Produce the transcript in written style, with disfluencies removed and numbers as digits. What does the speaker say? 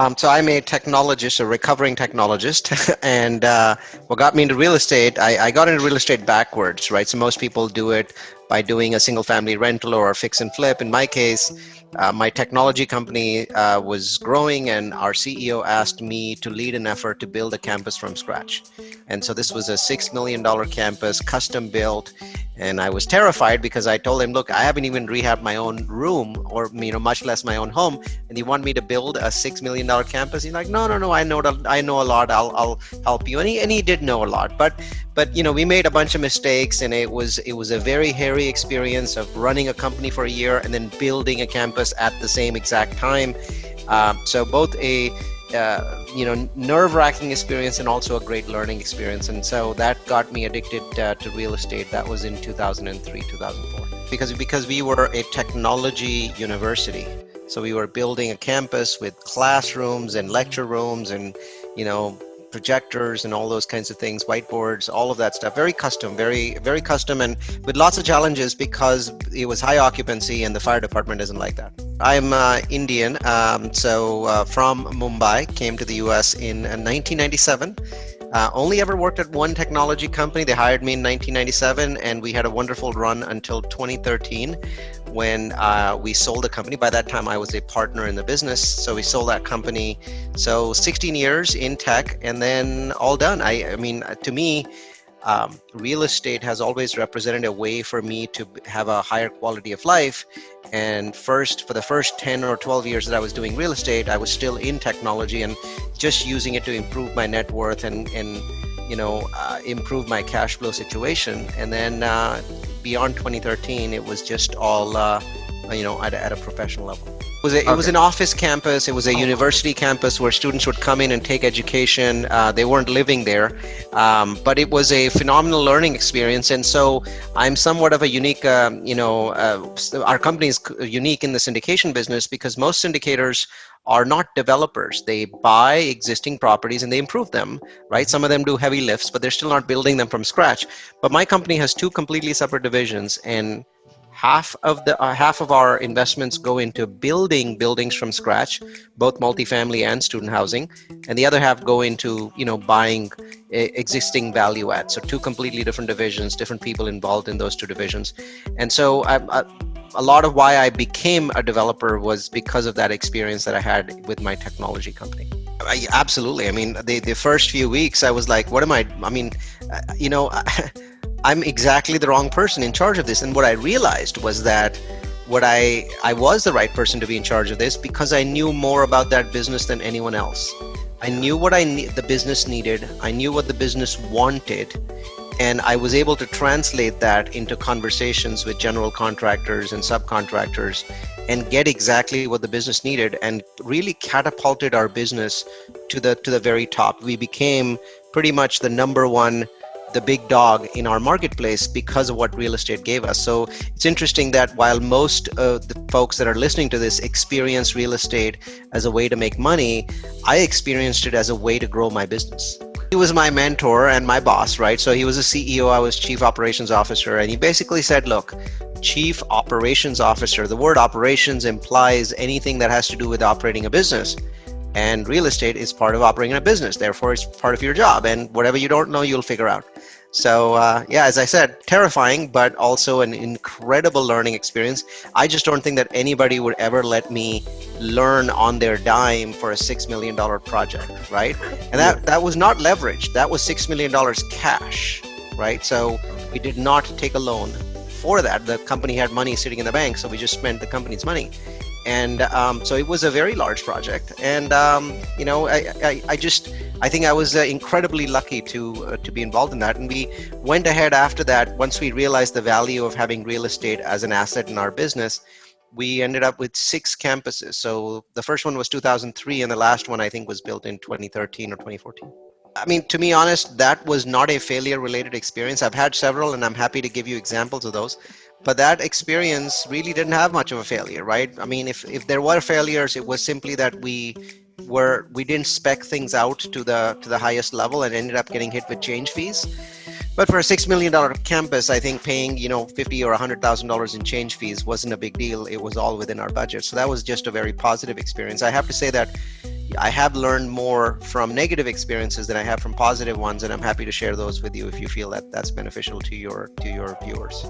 So I'm a technologist, a recovering technologist, and what got me into real estate, I got into real estate backwards, right? So most people do it by doing a single family rental or a fix and flip. In my case, my technology company was growing, and our CEO asked me to lead an effort to build a campus from scratch. And so this was a $6 million campus, custom built, and I was terrified because I told him, look, I haven't even rehabbed my own room, or much less my own home, and you want me to build a $6 million campus? He's like, no, I know a lot. I'll help you. And he did know a lot, but we made a bunch of mistakes, and it was a very hairy experience of running a company for a year and then building a campus at the same exact time. So both a nerve-wracking experience and also a great learning experience. And so that got me addicted to real estate. That was in 2003, 2004. Because we were a technology university. So we were building a campus with classrooms and lecture rooms and, projectors and all those kinds of things, whiteboards, all of that stuff. Very custom, very, very custom, and with lots of challenges because it was high occupancy and the fire department isn't like that. I'm Indian, from Mumbai, came to the US in 1997. Only ever worked at one technology company. They hired me in 1997, and we had a wonderful run until 2013 when we sold the company. By that time, I was a partner in the business, so we sold that company. So 16 years in tech, and then all done. I mean, to me, real estate has always represented a way for me to have a higher quality of life. And for the first 10 or 12 years that I was doing real estate, I was still in technology and just using it to improve my net worth and improve my cash flow situation. And then beyond 2013, it was just all at a professional level. It was an office campus. It was a university campus where students would come in and take education. They weren't living there, but it was a phenomenal learning experience. And so I'm somewhat of a unique, our company is unique in the syndication business because most syndicators are not developers. They buy existing properties and they improve them, right? Some of them do heavy lifts, but they're still not building them from scratch. But my company has two completely separate divisions, and half of our investments go into building buildings from scratch, both multifamily and student housing, and the other half go into buying existing value add. So two completely different divisions, different people involved in those two divisions. And so a lot of why I became a developer was because of that experience that I had with my technology company. Absolutely. I mean, the first few weeks I was like, what am I mean, I'm exactly the wrong person in charge of this. And what I realized was that I was the right person to be in charge of this because I knew more about that business than anyone else. I knew what the business needed. I knew what the business wanted. And I was able to translate that into conversations with general contractors and subcontractors and get exactly what the business needed, and really catapulted our business to the very top. We became pretty much the number one, the big dog in our marketplace because of what real estate gave us. So it's interesting that while most of the folks that are listening to this experience real estate as a way to make money, I experienced it as a way to grow my business. He was my mentor and my boss, right? So he was a CEO, I was chief operations officer, and he basically said, look, chief operations officer, the word operations implies anything that has to do with operating a business. And real estate is part of operating a business. Therefore, it's part of your job. And whatever you don't know, you'll figure out. So as I said, terrifying, but also an incredible learning experience. I just don't think that anybody would ever let me learn on their dime for a $6 million project, right? And that was not leveraged. That was $6 million cash, right? So we did not take a loan for that. The company had money sitting in the bank, so we just spent the company's money. And so it was a very large project. And, I think I was incredibly lucky to be involved in that. And we went ahead after that. Once we realized the value of having real estate as an asset in our business, we ended up with 6 campuses. So the first one was 2003, and the last one I think was built in 2013 or 2014. I mean, to be honest, that was not a failure-related experience. I've had several, and I'm happy to give you examples of those. But that experience really didn't have much of a failure, right? I mean, if there were failures, it was simply that we didn't spec things out to the highest level and ended up getting hit with change fees. But for a $6 million campus, I think paying $50,000 or $100,000 in change fees wasn't a big deal. It was all within our budget. So that was just a very positive experience. I have to say that I have learned more from negative experiences than I have from positive ones, and I'm happy to share those with you if you feel that that's beneficial to your viewers.